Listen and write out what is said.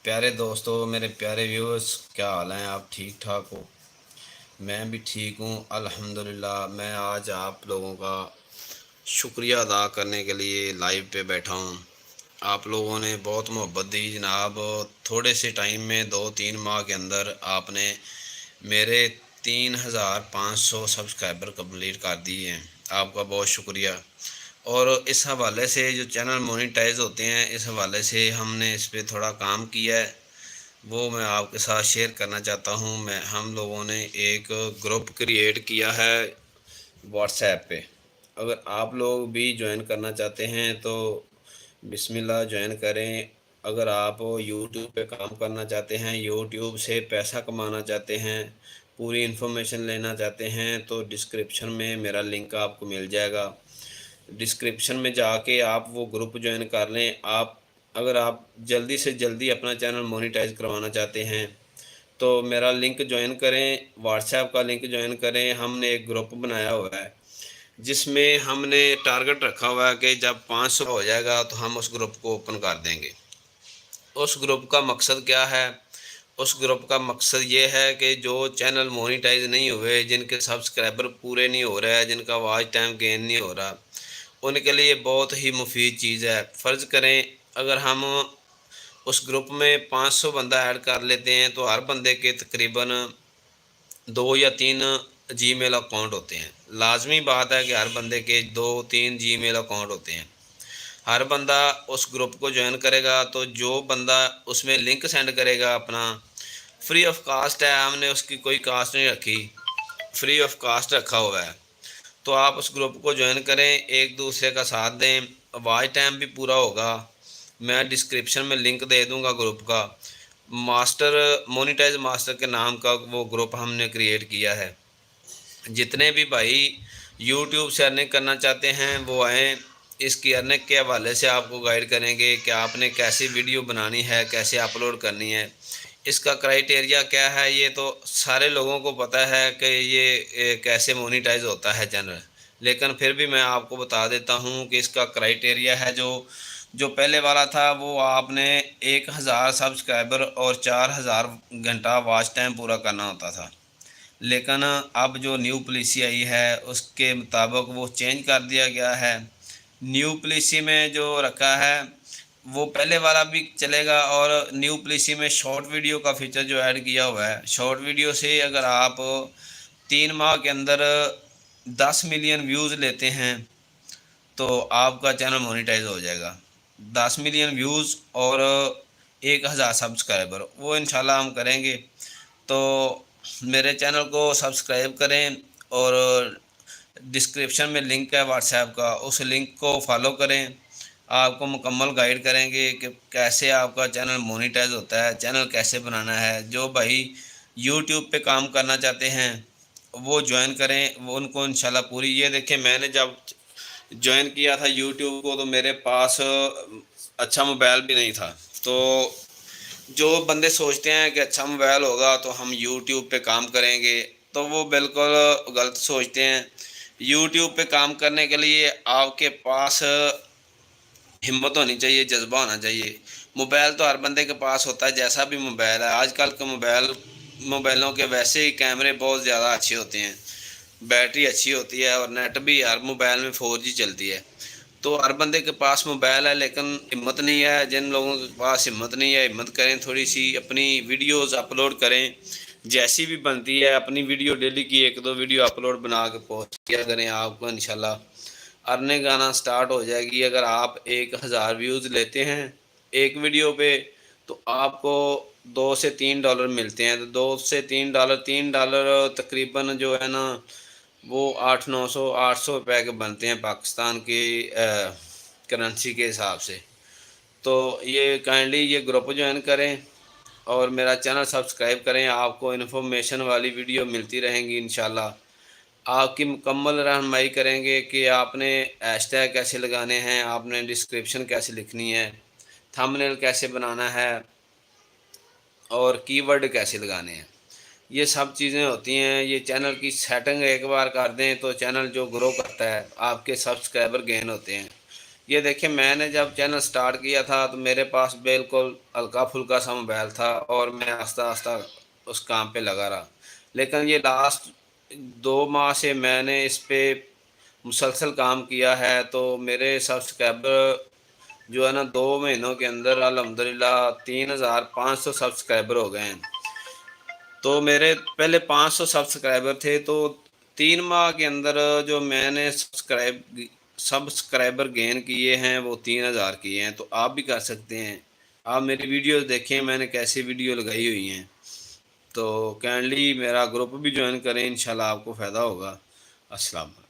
प्यारे दोस्तों, मेरे प्यारे व्यूअर्स, क्या हाल हैं? आप ठीक ठाक हो? मैं भी ठीक हूँ अल्हम्दुलिल्लाह। मैं आज आप लोगों का शुक्रिया अदा करने के लिए लाइव पे बैठा हूँ। आप लोगों ने बहुत मोहब्बत दी जनाब। थोड़े से टाइम में 2-3 माह के अंदर आपने मेरे 3500 सब्सक्राइबर कंप्लीट कर दिए हैं। आपका बहुत शुक्रिया। और इस हवाले से जो चैनल मोनेटाइज होते हैं, इस हवाले से हमने इस पर थोड़ा काम किया है, वो मैं आपके साथ शेयर करना चाहता हूँ। हम लोगों ने एक ग्रुप क्रिएट किया है व्हाट्सएप पे। अगर आप लोग भी ज्वाइन करना चाहते हैं तो बिस्मिल्लाह ज्वाइन करें। अगर आप यूट्यूब पे काम करना चाहते हैं, यूट्यूब से पैसा कमाना चाहते हैं, पूरी इन्फॉर्मेशन लेना चाहते हैं, तो डिस्क्रिप्शन में मेरा लिंक आपको मिल जाएगा। डिस्क्रिप्शन में जाके आप वो ग्रुप ज्वाइन कर लें। अगर आप जल्दी से जल्दी अपना चैनल मोनेटाइज करवाना चाहते हैं तो मेरा लिंक ज्वाइन करें, व्हाट्सएप का लिंक ज्वाइन करें। हमने एक ग्रुप बनाया हुआ है जिसमें हमने टारगेट रखा हुआ है कि जब 500 हो जाएगा तो हम उस ग्रुप को ओपन कर देंगे। उस ग्रुप का मकसद क्या है? उस ग्रुप का मकसद ये है कि जो चैनल मोनेटाइज नहीं हुए, जिनके सब्सक्राइबर पूरे नहीं हो रहे हैं, जिनका वॉच टाइम गेन नहीं हो रहा, उनके लिए बहुत ही मुफीद चीज़ है। फ़र्ज़ करें अगर हम उस ग्रुप में 500 बंदा ऐड कर लेते हैं तो हर बंदे के तकरीबन 2 या 3 जीमेल अकाउंट होते हैं। लाजमी बात है कि हर बंदे के 2-3 जीमेल अकाउंट होते हैं। हर बंदा उस ग्रुप को ज्वाइन करेगा तो जो बंदा उसमें लिंक सेंड करेगा अपना, फ्री ऑफ कास्ट है, हमने उसकी कोई कास्ट नहीं रखी, फ्री ऑफ कास्ट रखा हुआ है। तो आप उस ग्रुप को ज्वाइन करें, एक दूसरे का साथ दें, वॉच टाइम भी पूरा होगा। मैं डिस्क्रिप्शन में लिंक दे दूंगा ग्रुप का। मास्टर मोनेटाइज मास्टर के नाम का वो ग्रुप हमने क्रिएट किया है। जितने भी भाई यूट्यूब से अर्निंग करना चाहते हैं वो आएँ। इसकी अर्निंग के हवाले से आपको गाइड करेंगे कि आपने कैसी वीडियो बनानी है, कैसे अपलोड करनी है, इसका क्राइटेरिया क्या है। ये तो सारे लोगों को पता है कि ये कैसे मोनेटाइज होता है चैनल, लेकिन फिर भी मैं आपको बता देता हूँ कि इसका क्राइटेरिया है। जो जो पहले वाला था वो आपने 1000 सब्सक्राइबर और 4000 घंटा वॉच टाइम पूरा करना होता था। लेकिन अब जो न्यू पॉलिसी आई है उसके मुताबिक वो चेंज कर दिया गया है। न्यू पॉलिसी में जो रखा है वो पहले वाला भी चलेगा, और न्यू पॉलिसी में शॉर्ट वीडियो का फीचर जो ऐड किया हुआ है, शॉर्ट वीडियो से अगर आप 3 माह के अंदर 10 मिलियन व्यूज़ लेते हैं तो आपका चैनल मोनेटाइज हो जाएगा। 10 मिलियन व्यूज़ और 1000 सब्सक्राइबर, वो इंशाल्लाह हम करेंगे। तो मेरे चैनल को सब्सक्राइब करें और डिस्क्रिप्शन में लिंक है व्हाट्सएप का, उस लिंक को फॉलो करें। आपको मुकम्मल गाइड करेंगे कि कैसे आपका चैनल मोनेटाइज होता है, चैनल कैसे बनाना है। जो भाई यूट्यूब पे काम करना चाहते हैं वो ज्वाइन करें, वो उनको इंशाल्लाह पूरी। ये देखें, मैंने जब ज्वाइन किया था यूट्यूब को तो मेरे पास अच्छा मोबाइल भी नहीं था। तो जो बंदे सोचते हैं कि अच्छा मोबाइल होगा तो हम यूट्यूब पे काम करेंगे, तो वो बिल्कुल गलत सोचते हैं। यूट्यूब पे काम करने के लिए आपके पास हिम्मत होनी चाहिए, जज्बा होना चाहिए। मोबाइल तो हर बंदे के पास होता है, जैसा भी मोबाइल है। आजकल के मोबाइलों के वैसे ही कैमरे बहुत ज़्यादा अच्छे होते हैं, बैटरी अच्छी होती है, और नेट भी हर मोबाइल में 4G चलती है। तो हर बंदे के पास मोबाइल है लेकिन हिम्मत नहीं है। जिन लोगों के पास हिम्मत नहीं है, हिम्मत करें थोड़ी सी, अपनी वीडियोस अपलोड करें। जैसी भी बनती है अपनी वीडियो डेली की 1-2 वीडियो अपलोड बना के पोस्ट किया करें। आपको इंशाल्लाह अर्निंग आना स्टार्ट हो जाएगी। अगर आप 1000 व्यूज़ लेते हैं एक वीडियो पे तो आपको $2 से $3 मिलते हैं। तो $2 से $3, $3 तकरीबन जो है ना वो 800-900-800 रुपये के बनते हैं पाकिस्तान की करेंसी के हिसाब से। तो ये काइंडली ये ग्रुप ज्वाइन करें और मेरा चैनल सब्सक्राइब करें। आपको इन्फॉर्मेशन वाली वीडियो मिलती रहेंगी इंशाल्लाह। आपकी मुकम्मल रहनुमाई करेंगे कि आपने हैशटैग कैसे लगाने हैं, आपने डिस्क्रिप्शन कैसे लिखनी है, थंबनेल कैसे बनाना है, और कीवर्ड कैसे लगाने हैं। ये सब चीज़ें होती हैं। ये चैनल की सेटिंग एक बार कर दें तो चैनल जो ग्रो करता है, आपके सब्सक्राइबर गेन होते हैं। یہ دیکھیں میں نے جب چینل سٹارٹ کیا تھا تو میرے پاس بالکل ہلکا پھلکا سا موبائل تھا اور میں آہستہ آہستہ اس کام پہ لگا رہا، لیکن یہ لاسٹ 2 ماہ سے میں نے اس پہ مسلسل کام کیا ہے تو میرے سبسکرائبر جو ہے نا 2 مہینوں کے اندر الحمدللہ 3500 سبسکرائبر ہو گئے ہیں۔ تو میرے پہلے 500 سبسکرائبر تھے، تو 3 ماہ کے اندر جو میں نے سبسکرائبر گین کیے ہیں وہ 3000 کیے ہیں۔ تو آپ بھی کر سکتے ہیں، آپ میری ویڈیوز دیکھیں میں نے کیسی ویڈیو لگائی ہوئی ہیں، تو کائنڈلی میرا گروپ بھی جوائن کریں، انشاءاللہ آپ کو فائدہ ہوگا۔ السلام علیکم۔